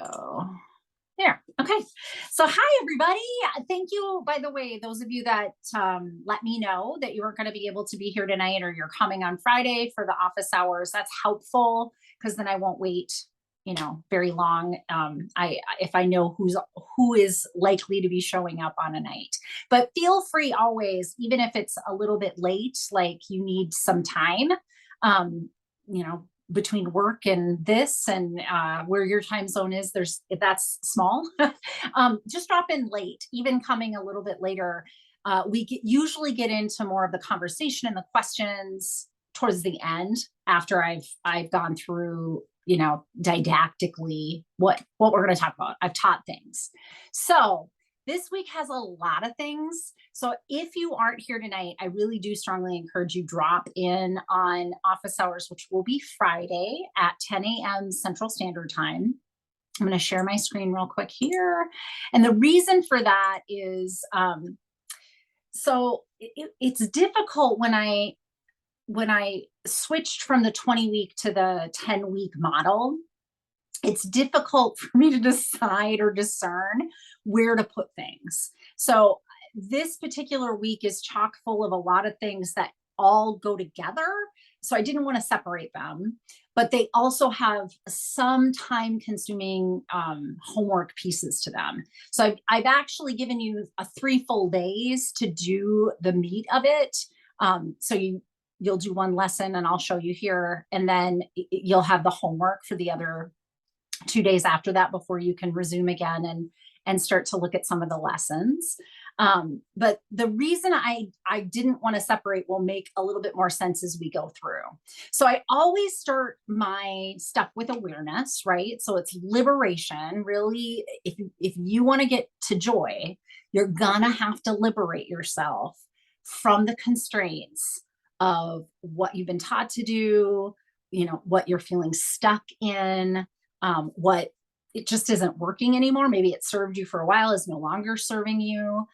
Oh, there. Okay. So, hi, everybody. Thank you, by the way, those of you that let me know that you weren't going to be able to be here tonight or you're coming on Friday for the office hours. That's helpful because then I won't wait, very long. If I know who is likely to be showing up on a night. But feel free always, even if it's a little bit late, like you need some time. Between work and this and where your time zone is, there's if that's small, just drop in late, even coming a little bit later. Usually get into more of the conversation and the questions towards the end after I've gone through, didactically what we're going to talk about. I've taught things. So this week has a lot of things. So if you aren't here tonight, I really do strongly encourage you drop in on office hours, which will be Friday at 10 a.m. Central Standard Time. I'm going to share my screen real quick here. And the reason for that is it's difficult when I switched from the 20-week to the 10-week model. It's difficult for me to decide or discern where to put things. So this particular week is chock full of a lot of things that all go together. So I didn't want to separate them, but they also have some time consuming homework pieces to them. So I've actually given you 3 full days to do the meat of it. You'll do one lesson and I'll show you here, and then you'll have the homework for the other 2 days after that before you can resume again and start to look at some of the lessons. But the reason I didn't want to separate will make a little bit more sense as we go through. So I always start my stuff with awareness, right? So it's liberation. Really, if you want to get to joy, you're gonna have to liberate yourself from the constraints of what you've been taught to do, what you're feeling stuck in, what it just isn't working anymore. Maybe it served you for a while, is no longer serving you.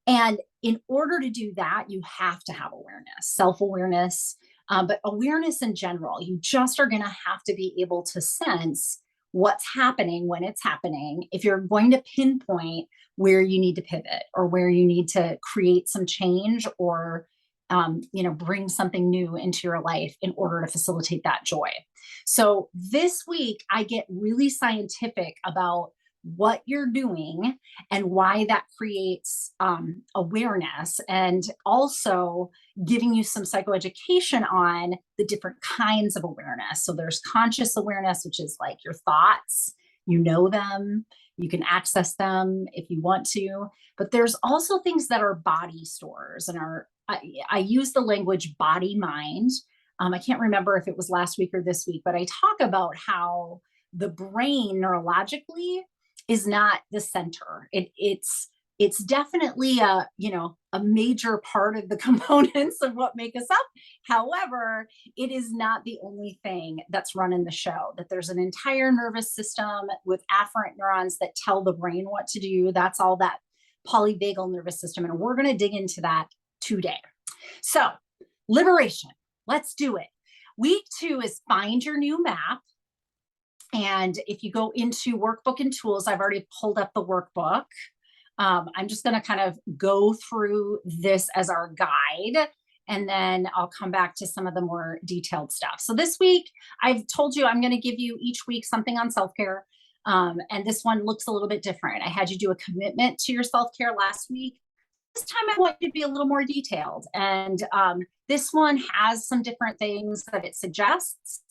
And in order to do that, you have to have awareness, self awareness, but awareness in general. You just are going to have to be able to sense what's happening when it's happening if you're going to pinpoint where you need to pivot or where you need to create some change or bring something new into your life in order to facilitate that joy. So this week, I get really scientific about what you're doing and why that creates awareness, and also giving you some psychoeducation on the different kinds of awareness. So there's conscious awareness, which is like your thoughts, you know them, you can access them if you want to, but there's also things that are body stores and I use the language body mind. I can't remember if it was last week or this week, but I talk about how the brain neurologically is not the center. It's definitely a major part of the components of what make us up. However, it is not the only thing that's running the show. That there's an entire nervous system with afferent neurons that tell the brain what to do. That's all that polyvagal nervous system, and we're going to dig into that today. So, liberation. Let's do it. Week 2 is find your new map. And if you go into workbook and tools, I've already pulled up the workbook. I'm just going to kind of go through this as our guide, and then I'll come back to some of the more detailed stuff. So this week, I've told you I'm going to give you each week something on self-care. And this one looks a little bit different. I had you do a commitment to your self-care last week. This time I want you to be a little more detailed. And this one has some different things that it suggests.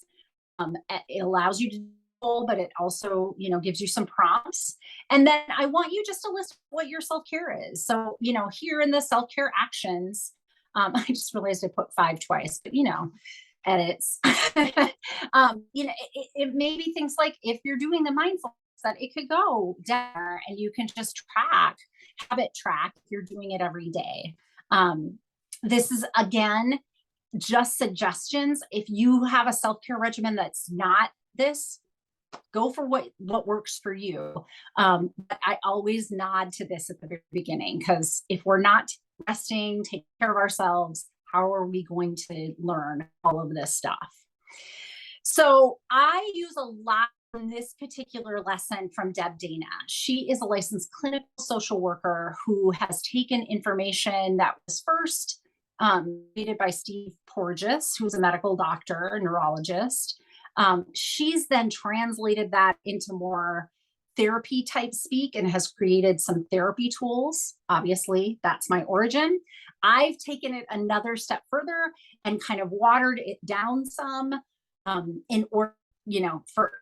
It allows you to do, but it also, gives you some prompts. And then I want you just to list what your self-care is. So, here in the self-care actions, I just realized I put 5 twice, but edits. It may be things like if you're doing the mindfulness, that it could go down and you can just habit track if you're doing it every day. This is, again, just suggestions. If you have a self-care regimen that's not this, go for what works for you. But I always nod to this at the very beginning, because if we're not resting, taking care of ourselves, how are we going to learn all of this stuff? So I use a lot from this particular lesson from Deb Dana. She is a licensed clinical social worker who has taken information that was first created by Steve Porges, who's a medical doctor, a neurologist. She's then translated that into more therapy type speak and has created some therapy tools. Obviously, that's my origin. I've taken it another step further and kind of watered it down some in order, for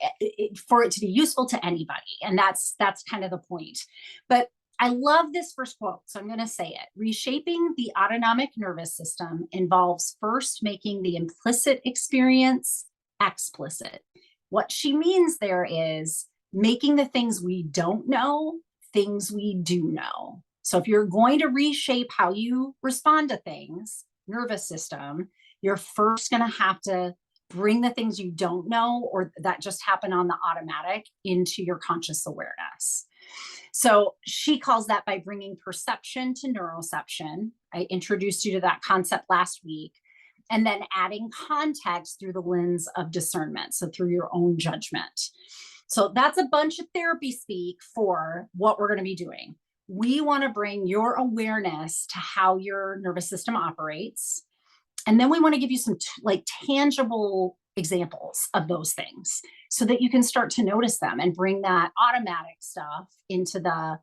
it to be useful to anybody. And that's kind of the point. But I love this first quote, so I'm going to say it. Reshaping the autonomic nervous system involves first making the implicit experience explicit. What she means there is making the things we don't know things we do know. So if you're going to reshape how you respond to things, nervous system, you're first going to have to bring the things you don't know or that just happen on the automatic into your conscious awareness. So she calls that by bringing perception to neuroception. I introduced you to that concept last week. And then adding context through the lens of discernment, so through your own judgment. So that's a bunch of therapy speak for what we're going to be doing. We want to bring your awareness to how your nervous system operates. And then we want to give you some tangible examples of those things so that you can start to notice them and bring that automatic stuff into the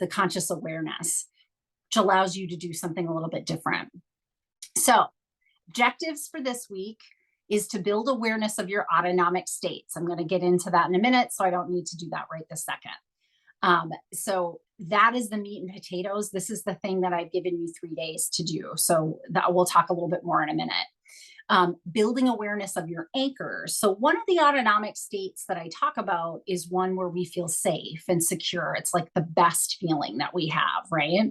conscious awareness, which allows you to do something a little bit different. So objectives for this week is to build awareness of your autonomic states. I'm going to get into that in a minute, so I don't need to do that right this second. So that is the meat and potatoes. This is the thing that I've given you 3 days to do. So that we'll talk a little bit more in a minute. Building awareness of your anchors. So one of the autonomic states that I talk about is one where we feel safe and secure. It's like the best feeling that we have, right?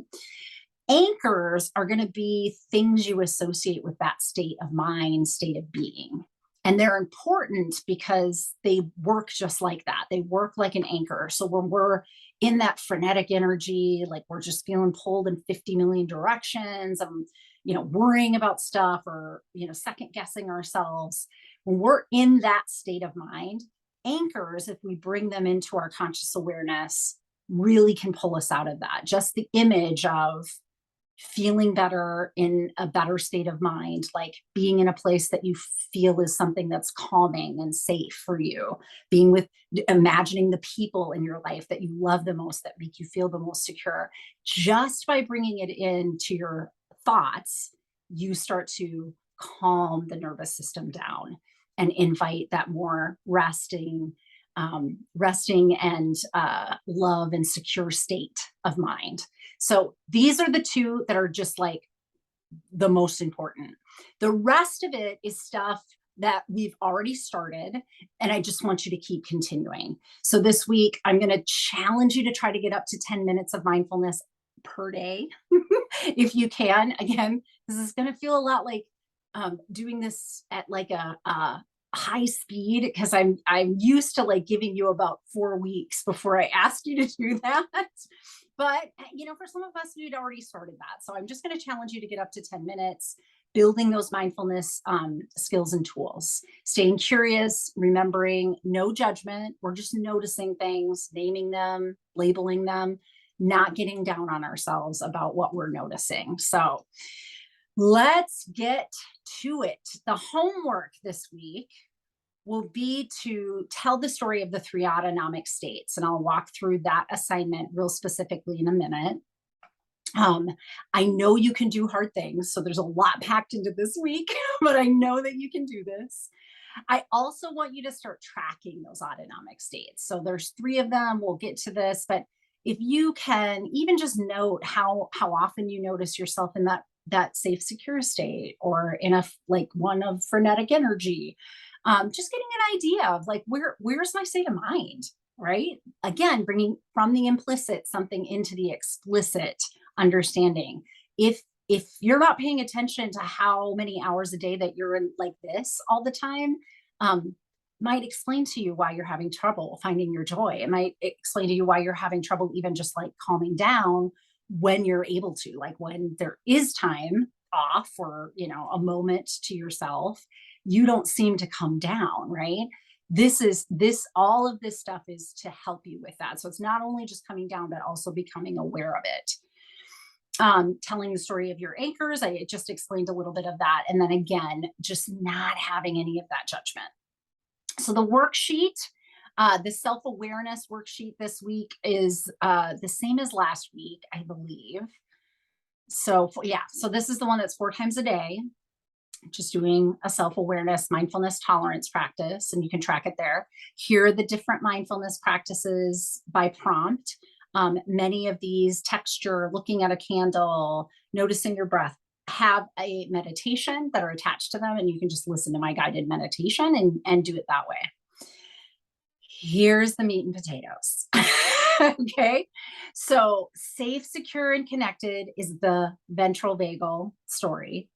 Anchors are going to be things you associate with that state of mind, state of being. And they're important because they work just like that. They work like an anchor. So when we're in that frenetic energy, like we're just feeling pulled in 50 million directions, worrying about stuff or, second guessing ourselves. When we're in that state of mind, anchors, if we bring them into our conscious awareness, really can pull us out of that. Just the image of feeling better in a better state of mind, like being in a place that you feel is something that's calming and safe for you, imagining the people in your life that you love the most, that make you feel the most secure. Just by bringing it into your thoughts, you start to calm the nervous system down and invite that more resting and love and secure state of mind. So these are the two that are just like the most important. The rest of it is stuff that we've already started, and I just want you to keep continuing. So this week, I'm going to challenge you to try to get up to 10 minutes of mindfulness per day, if you can. Again, this is going to feel a lot like doing this at like a high speed, because I'm used to like giving you about 4 weeks before I ask you to do that. But for some of us, we'd already started that. So I'm just going to challenge you to get up to 10 minutes, building those mindfulness skills and tools, staying curious, remembering no judgment. We're just noticing things, naming them, labeling them, not getting down on ourselves about what we're noticing. So let's get to it. The homework this week will be to tell the story of the 3 autonomic states. And I'll walk through that assignment real specifically in a minute. I know you can do hard things, so there's a lot packed into this week, but I know that you can do this. I also want you to start tracking those autonomic states. So there's 3 of them. We'll get to this, but if you can even just note how often you notice yourself in that safe, secure state, or in one of frenetic energy, just getting an idea of like, where's my state of mind, right? Again, bringing from the implicit something into the explicit understanding. If you're not paying attention to how many hours a day that you're in like this all the time, might explain to you why you're having trouble finding your joy. It might explain to you why you're having trouble even just like calming down when you're able to, like when there is time off or, a moment to yourself, you don't seem to come down, right? all of this stuff is to help you with that. So it's not only just coming down, but also becoming aware of it. Telling the story of your anchors, I just explained a little bit of that. And then again, just not having any of that judgment. So the worksheet, the self-awareness worksheet this week is the same as last week, I believe. So so this is the one that's 4 times a day, just doing a self-awareness, mindfulness, tolerance practice, and you can track it there. Here are the different mindfulness practices by prompt. Many of these, texture, looking at a candle, noticing your breath, have a meditation that are attached to them, and you can just listen to my guided meditation and do it that way. Here's the meat and potatoes. Okay, so safe, secure, and connected is the ventral vagal story.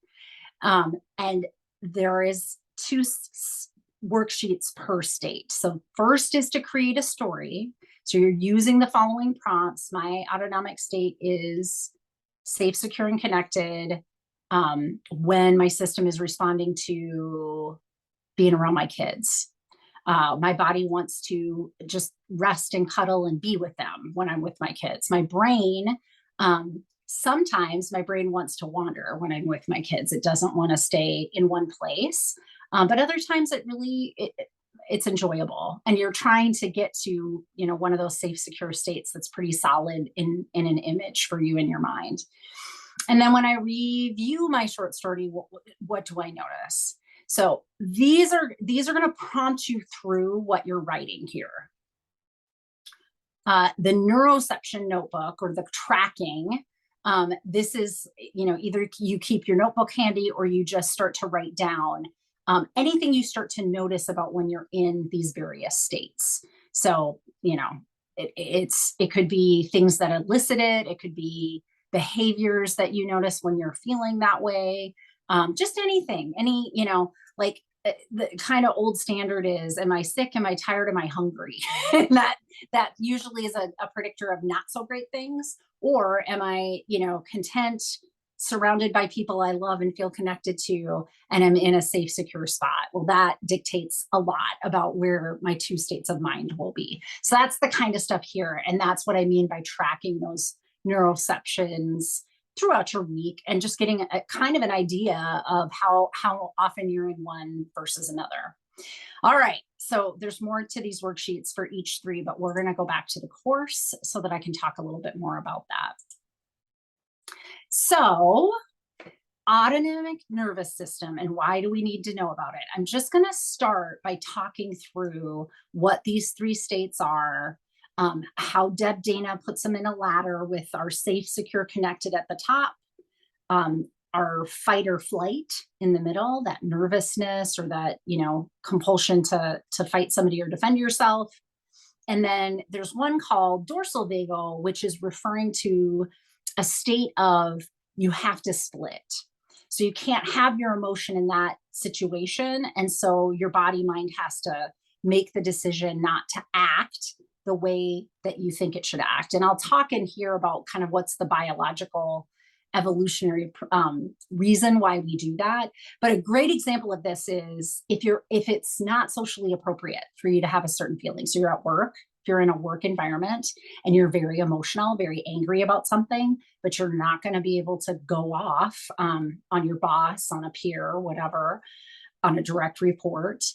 And there is 2 worksheets per state. So first is to create a story. So you're using the following prompts. My autonomic state is safe, secure, and connected when my system is responding to being around my kids. My body wants to just rest and cuddle and be with them when I'm with my kids. My brain, sometimes my brain wants to wander when I'm with my kids. It doesn't want to stay in one place. But other times it's enjoyable. And you're trying to get to, one of those safe, secure states that's pretty solid in an image for you in your mind. And then when I review my short story, what do I notice? So these are going to prompt you through what you're writing here. The neuroception notebook or the tracking, this is, either you keep your notebook handy or you just start to write down anything you start to notice about when you're in these various states. So, it could be things that elicit it. It could be behaviors that you notice when you're feeling that way. Just anything, like the kind of old standard is, am I sick? Am I tired? Am I hungry? And that usually is a predictor of not so great things. Or am I, content, surrounded by people I love and feel connected to, and I'm in a safe, secure spot? Well, that dictates a lot about where my 2 states of mind will be. So that's the kind of stuff here. And that's what I mean by tracking those neuroceptions throughout your week and just getting a kind of an idea of how often you're in one versus another. All right, so there's more to these worksheets for each 3, but we're going to go back to the course so that I can talk a little bit more about that. So autonomic nervous system, and why do we need to know about it? I'm just going to start by talking through what these 3 states are, how Deb Dana puts them in a ladder with our safe, secure, connected at the top, our fight or flight in the middle, that nervousness or that, compulsion to fight somebody or defend yourself. And then there's one called dorsal vagal, which is referring to a state of you have to split. So you can't have your emotion in that situation. And so your body mind has to make the decision not to act the way that you think it should act. And I'll talk in here about kind of what's the biological evolutionary reason why we do that. But a great example of this is if it's not socially appropriate for you to have a certain feeling. So you're at work, if you're in a work environment and you're very emotional, very angry about something, but you're not going to be able to go off on your boss, on a peer, whatever, on a direct report,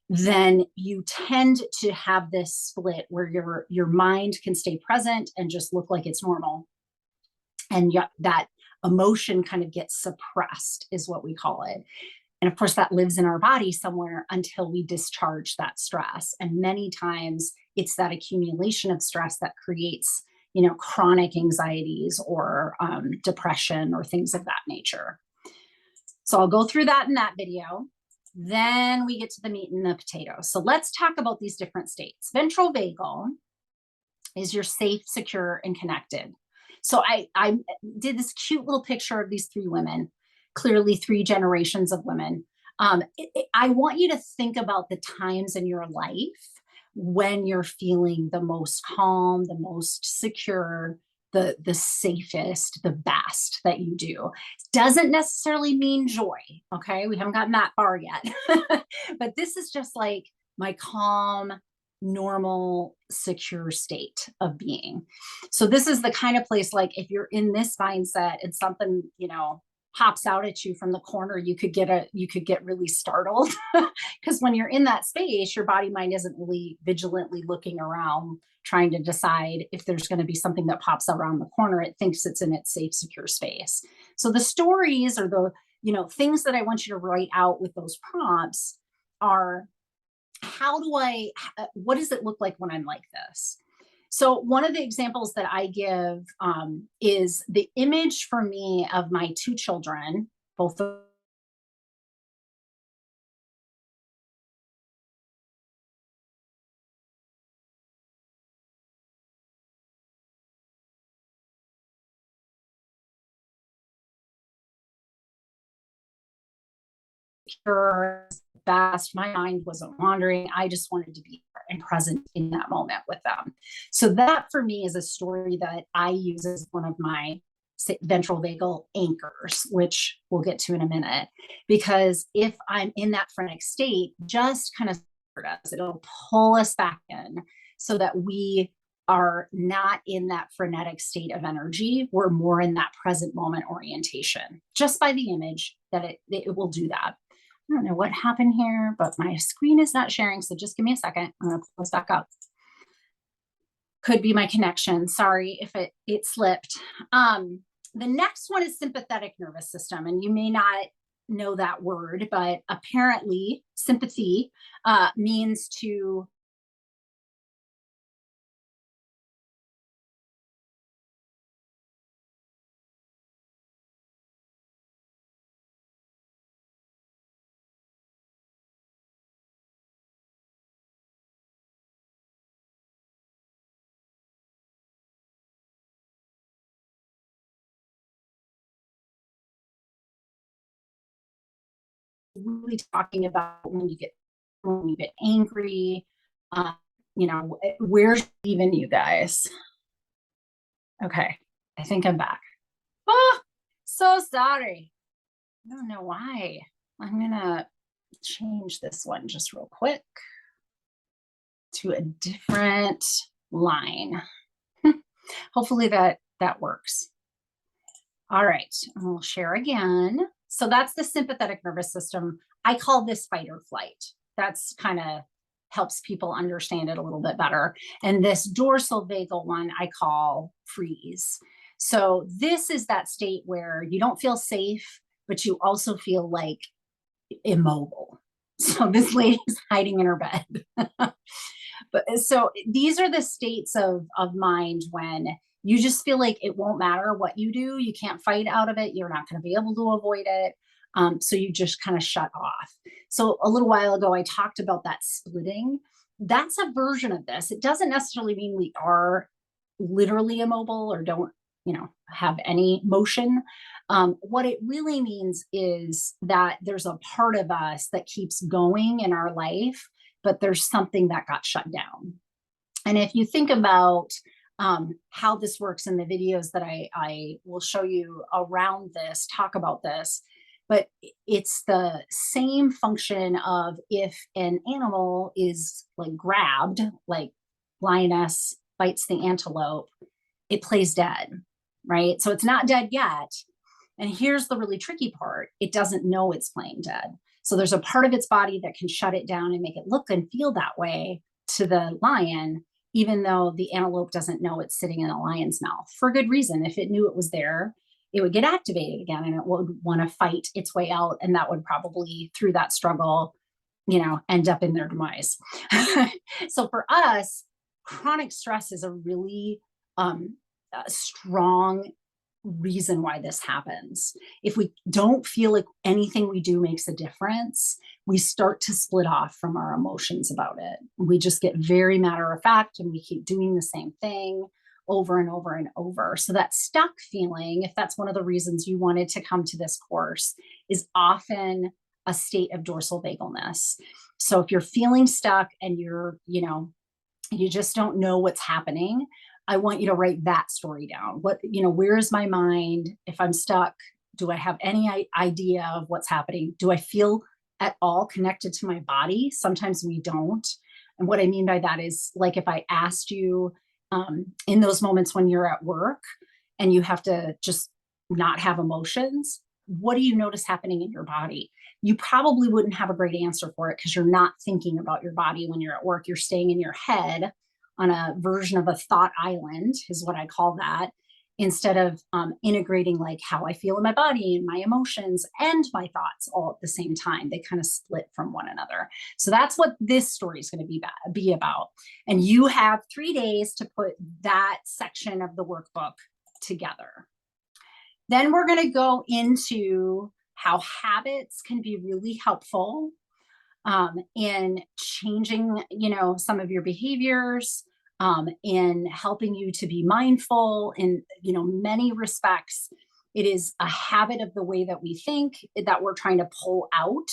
then you tend to have this split where your mind can stay present and just look like it's normal. And that emotion kind of gets suppressed is what we call it. And of course, that lives in our body somewhere until we discharge that stress. And many times it's that accumulation of stress that creates, chronic anxieties or depression or things of that nature. So I'll go through that in that video. Then we get to the meat and the potatoes. So let's talk about these different states. Ventral vagal is your safe, secure, and connected. So I did this cute little picture of these 3 women, clearly 3 generations of women. I want you to think about the times in your life when you're feeling the most calm, the most secure, the safest, the best that you do. Doesn't necessarily mean joy. Okay. We haven't gotten that far yet, but this is just like my calm, normal, secure state of being. So this is the kind of place, like if you're in this mindset and something, pops out at you from the corner, you could get really startled because when you're in that space, your body mind isn't really vigilantly looking around trying to decide if there's going to be something that pops around the corner. It thinks it's in its safe, secure space. So the stories or the, things that I want you to write out with those prompts are, what does it look like when I'm like this? So one of the examples that I give is the image for me of my two children, both of her best. My mind wasn't wandering. I just wanted to be there and present in that moment with them. So that for me is a story that I use as one of my ventral vagal anchors, which we'll get to in a minute. Because if I'm in that frenetic state, just kind of it'll pull us back in so that we are not in that frenetic state of energy. We're more in that present moment orientation, just by the image that it will do that. I don't know what happened here, but my screen is not sharing. So just give me a second. I'm going to pull this back up. Could be my connection. Sorry if it slipped. The next one is sympathetic nervous system. And you may not know that word, but apparently sympathy means to really talking about when you get angry, uh, where's even you guys? Okay, I think I'm back. Oh, so sorry. I don't know why. I'm gonna change this one just real quick to a different line. Hopefully that works. All right, and we'll share again. So that's the sympathetic nervous system. I call this fight or flight. That's kind of helps people understand it a little bit better. And this dorsal vagal one I call freeze. So this is that state where you don't feel safe, but you also feel like immobile. So this lady's hiding in her bed. But so these are the states of mind when you just feel like it won't matter what you do. You can't fight out of it. You're not going to be able to avoid it. So you just kind of shut off. So a little while ago, I talked about that splitting. That's a version of this. It doesn't necessarily mean we are literally immobile or don't, have any motion. What it really means is that there's a part of us that keeps going in our life, but there's something that got shut down. And if you think about how this works in the videos that I will show you around this, talk about this, but it's the same function of if an animal is like grabbed, like lioness bites the antelope, it plays dead, right? So it's not dead yet. And here's the really tricky part. It doesn't know it's playing dead. So there's a part of its body that can shut it down and make it look and feel that way to the lion, even though the antelope doesn't know it's sitting in a lion's mouth for good reason. If it knew it was there, it would get activated again and it would want to fight its way out. And that would probably, through that struggle, end up in their demise. So for us, chronic stress is a really strong reason why this happens. If we don't feel like anything we do makes a difference, we start to split off from our emotions about it. We just get very matter of fact and we keep doing the same thing over and over and over. So that stuck feeling, if that's one of the reasons you wanted to come to this course, is often a state of dorsal vagalness. So if you're feeling stuck and you just don't know what's happening, I want you to write that story down. Where is my mind? If I'm stuck, do I have any idea of what's happening? Do I feel at all connected to my body. Sometimes we don't. And what I mean by that is, like, if I asked you in those moments when you're at work and you have to just not have emotions, what do you notice happening in your body? You probably wouldn't have a great answer for it because you're not thinking about your body when you're at work. You're staying in your head on a version of a thought island, is what I call that, instead of integrating like how I feel in my body and my emotions and my thoughts all at the same time. They kind of split from one another. So that's what this story is going to be about. And you have 3 days to put that section of the workbook together. Then we're going to go into how habits can be really helpful in changing, some of your behaviors, in helping you to be mindful in, many respects. It is a habit of the way that we think that we're trying to pull out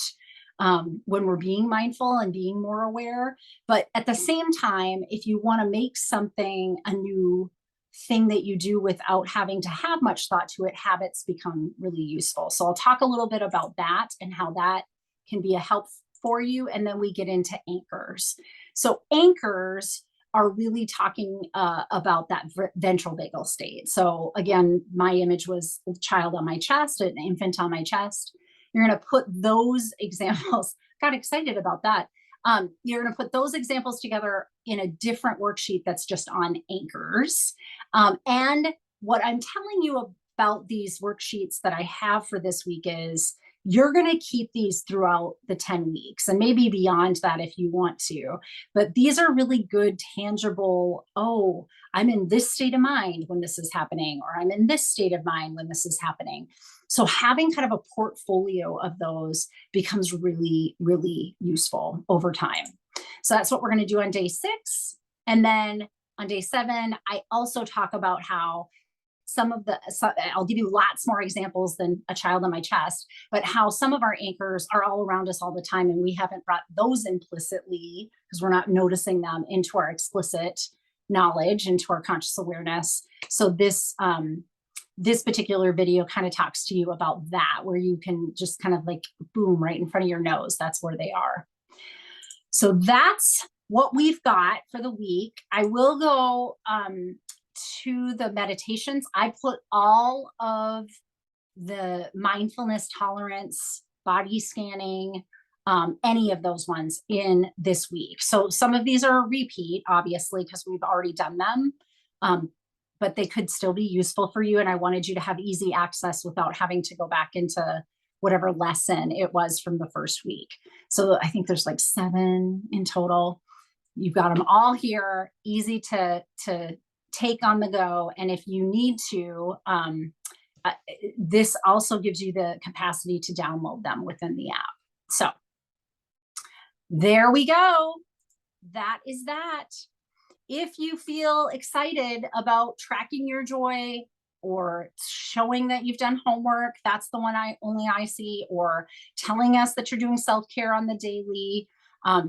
when we're being mindful and being more aware. But at the same time, if you want to make something a new thing that you do without having to have much thought to it, habits become really useful. So I'll talk a little bit about that and how that can be a help for you. And then we get into anchors. So anchors are really talking about that ventral vagal state. So again, my image was a child on my chest, an infant on my chest. You're going to put those examples, got excited about that. You're going to put those examples together in a different worksheet that's just on anchors. And what I'm telling you about these worksheets that I have for this week is you're going to keep these throughout the 10 weeks and maybe beyond that if you want to. But these are really good, tangible, oh, I'm in this state of mind when this is happening, or I'm in this state of mind when this is happening. So having kind of a portfolio of those becomes really, really useful over time. So that's what we're going to do on day 6. And then on day 7, I also talk about how I'll give you lots more examples than a child on my chest, but how some of our anchors are all around us all the time. And we haven't brought those implicitly, because we're not noticing them, into our explicit knowledge, into our conscious awareness. So this particular video kind of talks to you about that, where you can just kind of like, boom, right in front of your nose. That's where they are. So that's what we've got for the week. I will go to the meditations. I put all of the mindfulness, tolerance, body scanning, any of those ones in this week. So some of these are a repeat, obviously, because we've already done them, but they could still be useful for you. And I wanted you to have easy access without having to go back into whatever lesson it was from the first week. So I think there's like 7 in total. You've got them all here, easy to take on the go. And if you need to, this also gives you the capacity to download them within the app. So there we go. That is that. If you feel excited about tracking your joy or showing that you've done homework, that's the one I see, or telling us that you're doing self-care on the daily,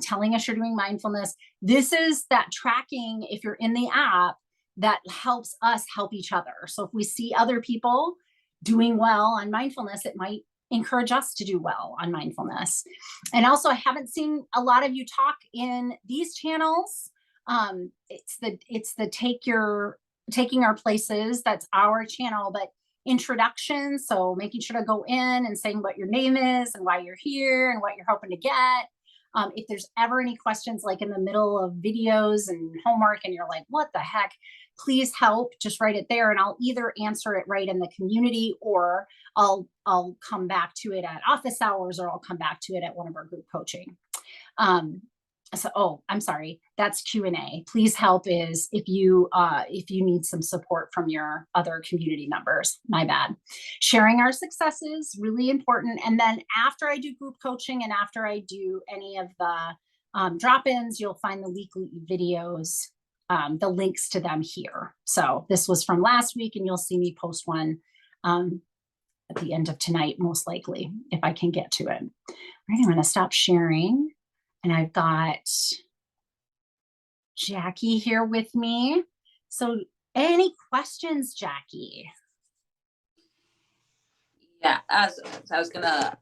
telling us you're doing mindfulness. This is that tracking, if you're in the app, that helps us help each other. So if we see other people doing well on mindfulness, it might encourage us to do well on mindfulness. And also, I haven't seen a lot of you talk in these channels. It's the taking our places. That's our channel, but introduction. So making sure to go in and saying what your name is and why you're here and what you're hoping to get. If there's ever any questions, like in the middle of videos and homework, and you're like, what the heck, please help, just write it there. And I'll either answer it right in the community, or I'll come back to it at office hours, or I'll come back to it at one of our group coaching. I'm sorry, that's Q&A. Please help is if you need some support from your other community members. My bad. Sharing our successes, really important. And then after I do group coaching and after I do any of the drop-ins, you'll find the weekly videos, the links to them here. So this was from last week, and you'll see me post one at the end of tonight, most likely, if I can get to it. All right, I'm going to stop sharing. And I've got Jackie here with me. So any questions, Jackie? Yeah, as I was gonna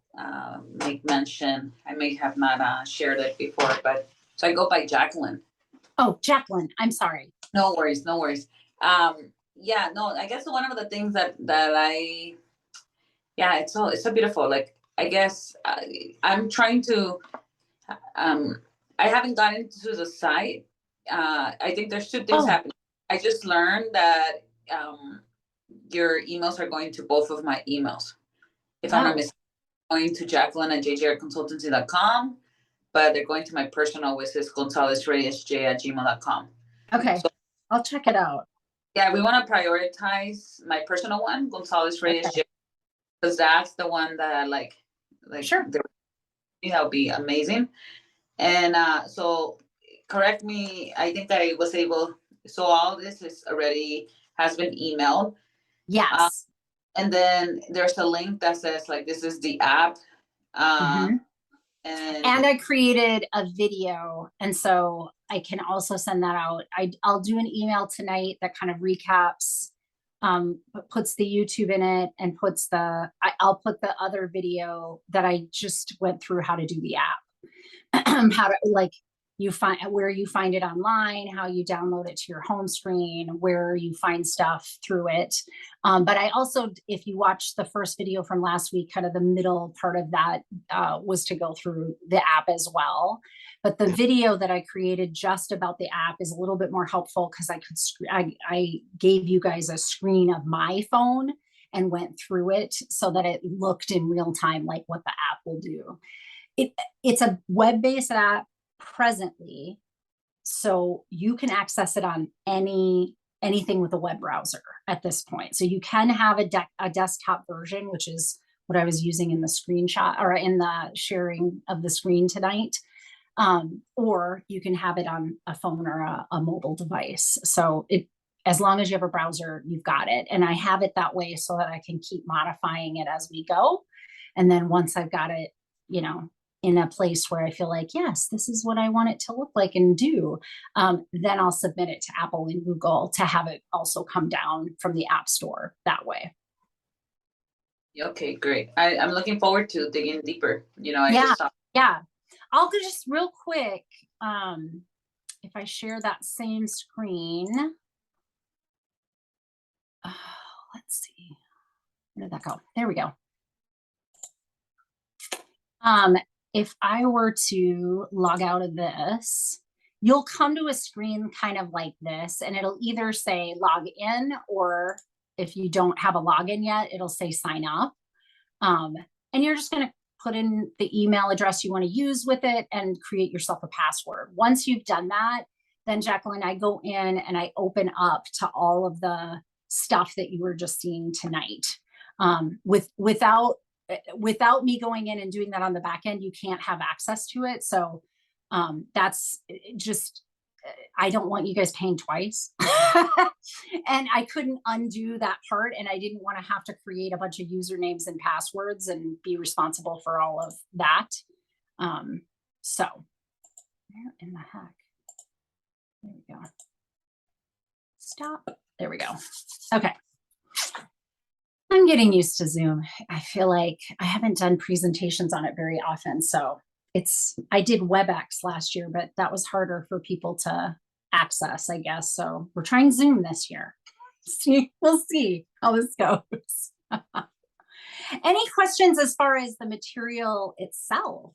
make mention, I may have not shared it before, but so I go by Jacqueline. Oh, Jacqueline, I'm sorry. No worries, no worries. Yeah, no, I guess one of the things yeah, it's so beautiful. Like, I guess I'm trying to, um, I haven't gotten into the site. I think there's two things Oh, happening. I just learned that um, your emails are going to both of my emails. If I'm not oh, mistaken, going to Jacqueline at jjrconsultancy.com, but they're going to my personal, which is gonzalezreyesj@gmail.com. okay. So I'll check it out. yeah, we want to prioritize my personal one, Gonzalez Reyes Okay, J, because that's the one that I like sure. that would be amazing. And so correct me, I think I was able, so all this is already has been emailed. Uh, Yes. and then there's a link that says like this is the app. Uh, hmm and And I created a video, and so I can also send that out. I'll do an email tonight that kind of recaps, puts the YouTube in it, and I'll put the other video that I just went through how to do the app, how to like you find where you find it online, how you download it to your home screen, where you find stuff through it. But I also, if you watch the first video from last week, kind of the middle part of that was to go through the app as well. But the video that I created just about the app is a little bit more helpful because I gave you guys a screen of my phone and went through it so that it looked in real time like what the app will do. It's a web-based app presently, so you can access it on anything with a web browser at this point. So you can have a desktop version, which is what I was using in the screenshot or in the sharing of the screen tonight. Or you can have it on a phone or a mobile device. So as long as you have a browser, you've got it. And I have it that way so that I can keep modifying it as we go. And then once I've got it, you know, in a place where I feel like, yes, this is what I want it to look like and do, then I'll submit it to Apple and Google to have it also come down from the App Store that way. okay, great. I'm looking forward to digging deeper. I Yeah, just saw. yeah. I'll go just real quick. If I share that same screen, let's see, where did that go? There we go. If I were to log out of this, you'll come to a screen kind of like this, and it'll either say log in, or if you don't have a login yet, it'll say sign up. And you're just going to put in the email address you want to use with it and create yourself a password. Once you've done that, then Jacqueline, I go in and I open up to all of the stuff that you were just seeing tonight. Without me going in and doing that on the back end, you can't have access to it. So that's just, I don't want you guys paying twice. And I couldn't undo that part. And I didn't want to have to create a bunch of usernames and passwords and be responsible for all of that. So where in the heck? There we go. Stop. There we go. Okay. I'm getting used to Zoom. I feel like I haven't done presentations on it very often. So I did WebEx last year, but that was harder for people to access, I guess. So we're trying Zoom this year. We'll see how this goes. Any questions as far as the material itself?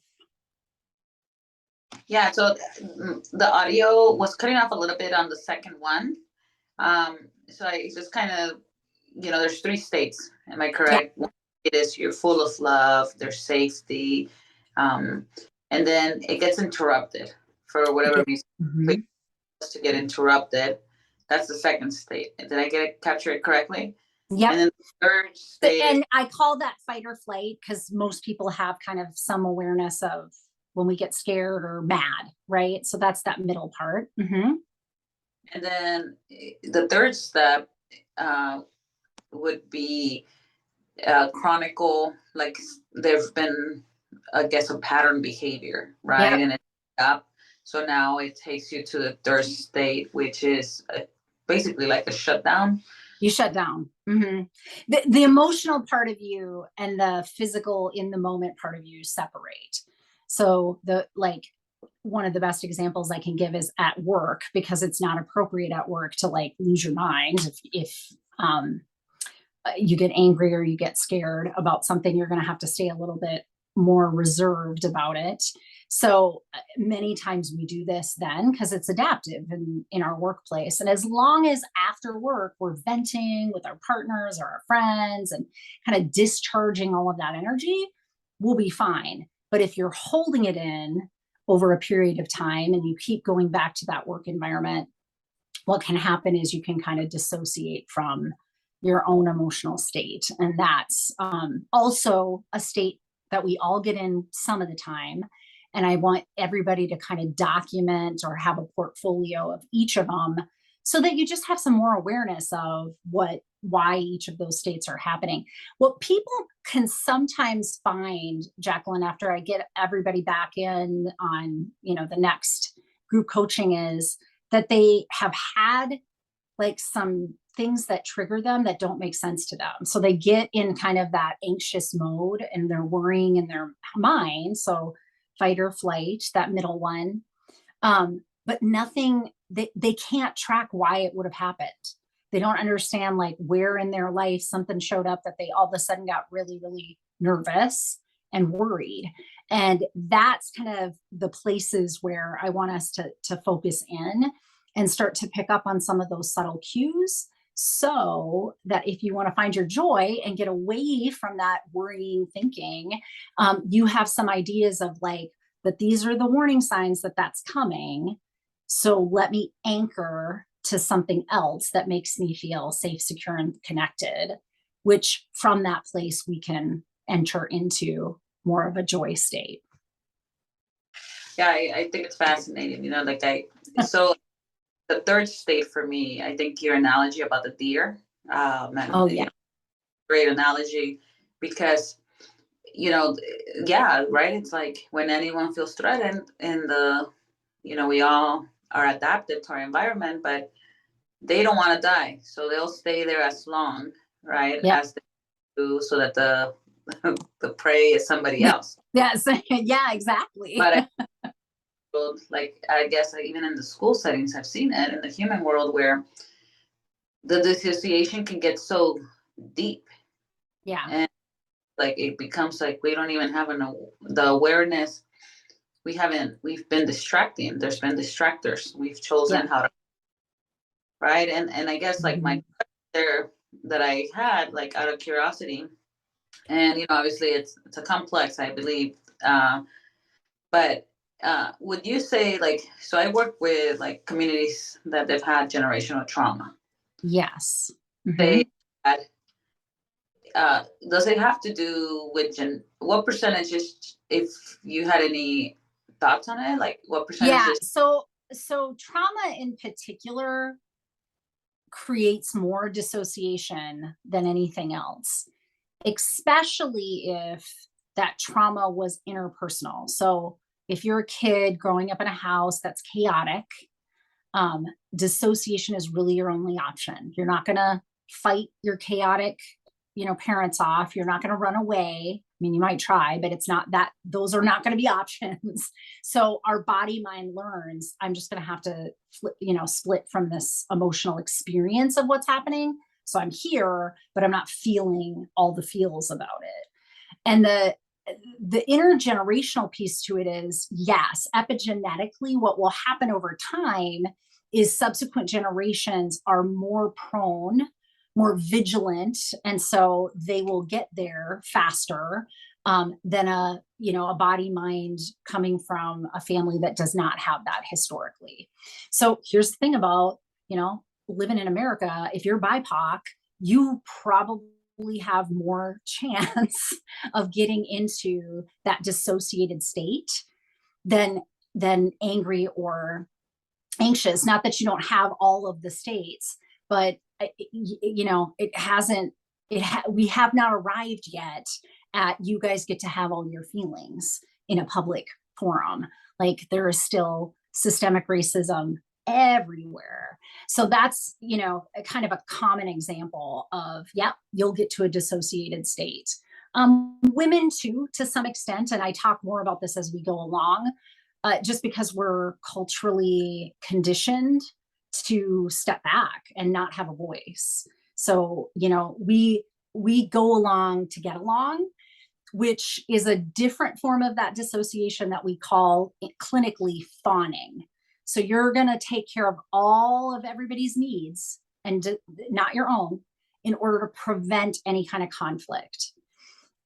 Yeah, so the audio was cutting off a little bit on the second one. So I just kind of, there's 3 states. Am I correct? Yeah. It is you're full of love, there's safety, and then it gets interrupted for whatever reason. Mm-hmm. To get interrupted. That's the second state. Did I capture it correctly? Yeah. And then the third state. And I call that fight or flight because most people have kind of some awareness of when we get scared or mad, right? So that's that middle part. Mm-hmm. And then the third step would be chronicle, like there's been, I guess, a pattern behavior, right? Yep. And it's up. So now it takes you to the third state, which is basically like a shutdown. You shut down. The emotional part of you and the physical in the moment part of you separate. So the like one of the best examples I can give is at work, because it's not appropriate at work to like lose your mind if you get angry or you get scared about something. You're going to have to stay a little bit more reserved about it. So many times we do this then because it's adaptive in our workplace. And as long as after work we're venting with our partners or our friends and kind of discharging all of that energy, we'll be fine. But if you're holding it in over a period of time and you keep going back to that work environment, what can happen is you can kind of dissociate from your own emotional state. And that's also a state that we all get in some of the time. And I want everybody to kind of document or have a portfolio of each of them so that you just have some more awareness of why each of those states are happening. What people can sometimes find, Jacqueline, after I get everybody back in on, the next group coaching, is that they have had like some things that trigger them that don't make sense to them. So they get in kind of that anxious mode and they're worrying in their mind. So fight or flight, that middle one. But nothing, they can't track why it would have happened. They don't understand like where in their life something showed up that they all of a sudden got really, really nervous and worried. And that's kind of the places where I want us to focus in and start to pick up on some of those subtle cues, so that if you want to find your joy and get away from that worrying thinking, you have some ideas of like, that these are the warning signs that that's coming. So let me anchor to something else that makes me feel safe, secure, and connected, which from that place we can enter into more of a joy state. Yeah, I think it's fascinating. So the third state for me, I think your analogy about the deer, Oh yeah. Great analogy, because yeah, right. It's like when anyone feels threatened we all are adapted to our environment, but they don't want to die. So they'll stay there as long, right, Yep. as they do, so that the the prey is somebody else. Yes. Yeah, exactly. But I guess even in the school settings, I've seen it in the human world where the dissociation can get so deep. Yeah. And like it becomes like we don't even have the awareness. We've been distracting. There's been distractors. We've chosen how to, right? And I guess like my there that I had, like, out of curiosity, and obviously it's a complex, I believe, but would you say, like, so I work with like communities that they've had generational trauma. Yes. They had, does it have to do with what percentages, if you had any thoughts on it, like what percentages? Yeah. So trauma in particular creates more dissociation than anything else, especially if that trauma was interpersonal. So if you're a kid growing up in a house that's chaotic, dissociation is really your only option. You're not going to fight your chaotic, parents off. You're not going to run away. I mean, you might try, but it's not that, those are not going to be options. So our body mind learns, I'm just going to have to, split from this emotional experience of what's happening. So I'm here, but I'm not feeling all the feels about it. And the intergenerational piece to it is, yes, epigenetically, what will happen over time is subsequent generations are more prone, more vigilant, and so they will get there faster than a body mind coming from a family that does not have that historically. So here's the thing about living in America: if you're BIPOC, you probably have more chance of getting into that dissociated state than angry or anxious. Not that you don't have all of the states, but it hasn't, we have not arrived yet at you guys get to have all your feelings in a public forum. Like there is still systemic racism everywhere. So that's, you know, a kind of a common example of, yep, you'll get to a dissociated state. Women too, to some extent, and I talk more about this as we go along, just because we're culturally conditioned to step back and not have a voice. So, you know, we go along to get along, which is a different form of that dissociation that we call clinically fawning. So you're going to take care of all of everybody's needs and not your own in order to prevent any kind of conflict.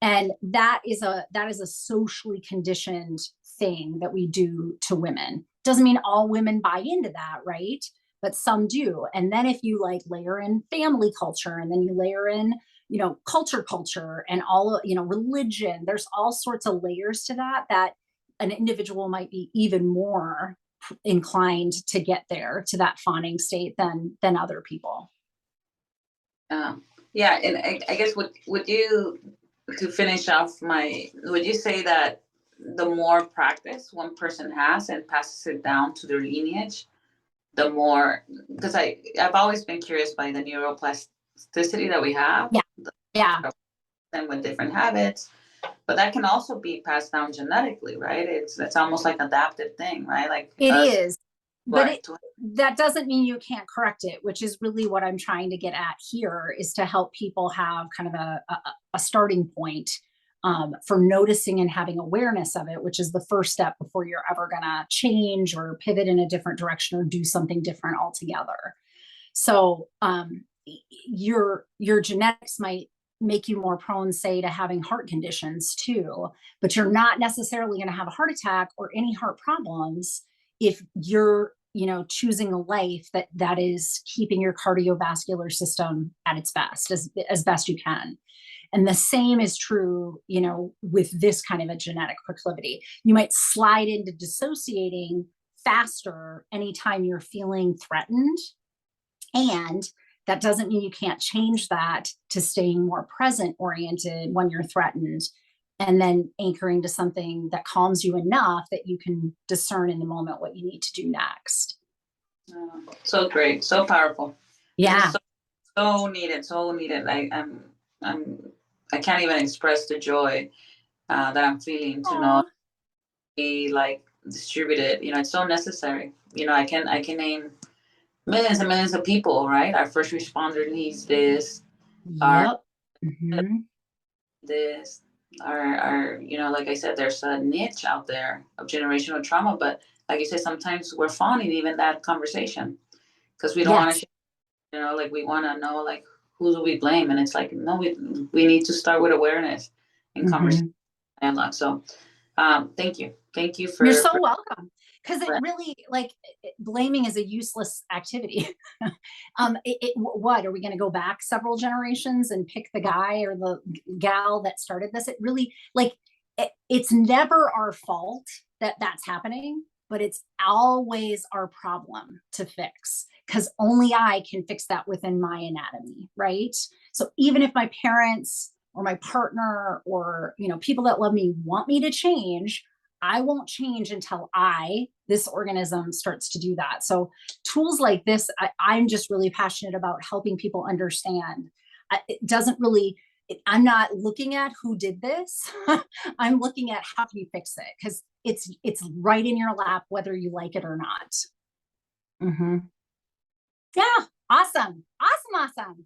And that is a socially conditioned thing that we do to women. Doesn't mean all women buy into that, right? But some do. And then if you like layer in family culture, and then you layer in, you know, culture and all, you know, religion, there's all sorts of layers to that, that an individual might be even more inclined to get there to that fawning state than other people. Yeah, and I guess would you, to finish off would you say that the more practice one person has and passes it down to their lineage, the more, because I've always been curious by the neuroplasticity that we have. Yeah. And with different habits, but that can also be passed down genetically, right? It's almost like adaptive thing, right? Like it us, is, but that doesn't mean you can't correct it, which is really what I'm trying to get at here, is to help people have kind of a starting point for noticing and having awareness of it, which is the first step before you're ever going to change or pivot in a different direction or do something different altogether. So your genetics might make you more prone, say, to having heart conditions too, but you're not necessarily going to have a heart attack or any heart problems if you're, you know, choosing a life that is keeping your cardiovascular system at its best, as best you can. And the same is true, you know, with this kind of a genetic proclivity. You might slide into dissociating faster anytime you're feeling threatened, and that doesn't mean you can't change that to staying more present oriented when you're threatened, and then anchoring to something that calms you enough that you can discern in the moment what you need to do next. So great, so powerful. Yeah. So needed, so needed. I can't even express the joy that I'm feeling to know be like distributed. You know, it's so necessary. You know, I can name millions and millions of people, right? Our first responder needs this. Yep. This, our, you know, like I said, there's a niche out there of generational trauma, but like you said, sometimes we're fawning even that conversation because we don't want to, you know, like we want to know, like, who do we blame? And it's like, no, we need to start with awareness and conversation dialogue. So, thank you for. You're so welcome. Because it really, like, blaming is a useless activity. What are we going to go back several generations and pick the guy or the gal that started this? It really, like, it's never our fault that that's happening, but it's always our problem to fix, because only I can fix that within my anatomy, right? So even if my parents or my partner or, you know, people that love me want me to change, I won't change until this organism starts to do that. So tools like this, I'm just really passionate about helping people understand. It doesn't really, I'm not looking at who did this. I'm looking at how can you fix it? Because it's right in your lap, whether you like it or not. Yeah, awesome. Awesome.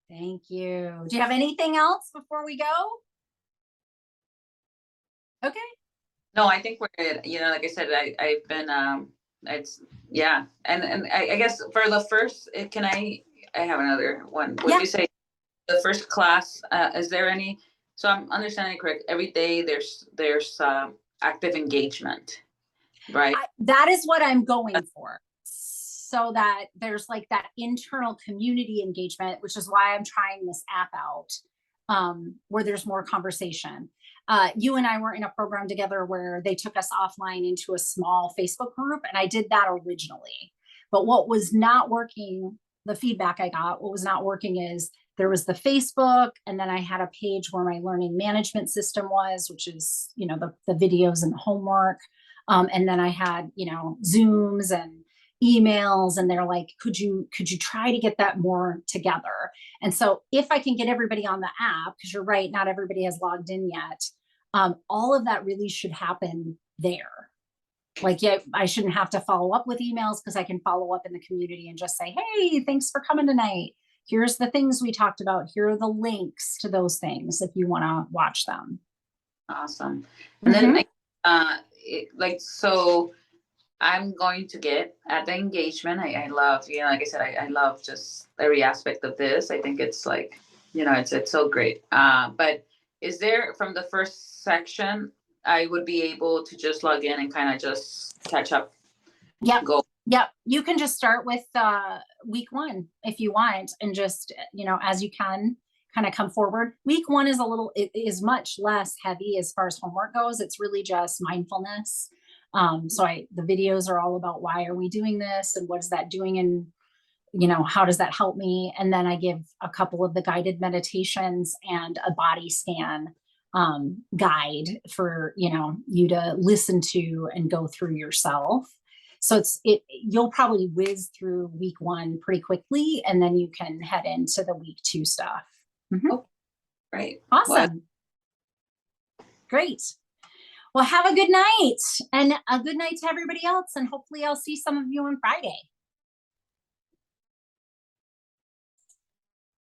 Thank you. Do you have anything else before we go? Okay. No, I think we're good. You know, like I said, I've been, it's, yeah. And I guess for the first, I have another one. Would you say the first class, is there any, so I'm understanding correct, every day there's active engagement, right? That is what I'm going for. So that there's like that internal community engagement, which is why I'm trying this app out, where there's more conversation. You and I were in a program together where they took us offline into a small Facebook group, and I did that originally. But what was not working, the feedback I got, what was not working is there was the Facebook, and then I had a page where my learning management system was, which is, you know, the videos and the homework. And then I had, you know, Zooms and, emails, and they're like, could you try to get that more together? And so if I can get everybody on the app, because you're right, not everybody has logged in yet, all of that really should happen there. Like, yeah, I shouldn't have to follow up with emails, because I can follow up in the community and just say, hey, thanks for coming tonight. Here's the things we talked about. Here are the links to those things if you want to watch them. Awesome. And then so I'm going to get at the engagement. I love, like I said, I love just every aspect of this. I think it's like, it's so great. But is there, from the first section, I would be able to just log in and kind of just catch up? Yep. Go. Yep. You can just start with week 1 if you want, and just, as you can, kind of come forward. Week 1 is it is much less heavy as far as homework goes. It's really just mindfulness. So the videos are all about, why are we doing this, and what is that doing, and how does that help me? And then I give a couple of the guided meditations and a body scan guide for you to listen to and go through yourself. So you'll probably whiz through week 1 pretty quickly, and then you can head into the week 2 stuff. Oh, great. Awesome. Great. Well, have a good night, and a good night to everybody else. And hopefully I'll see some of you on Friday.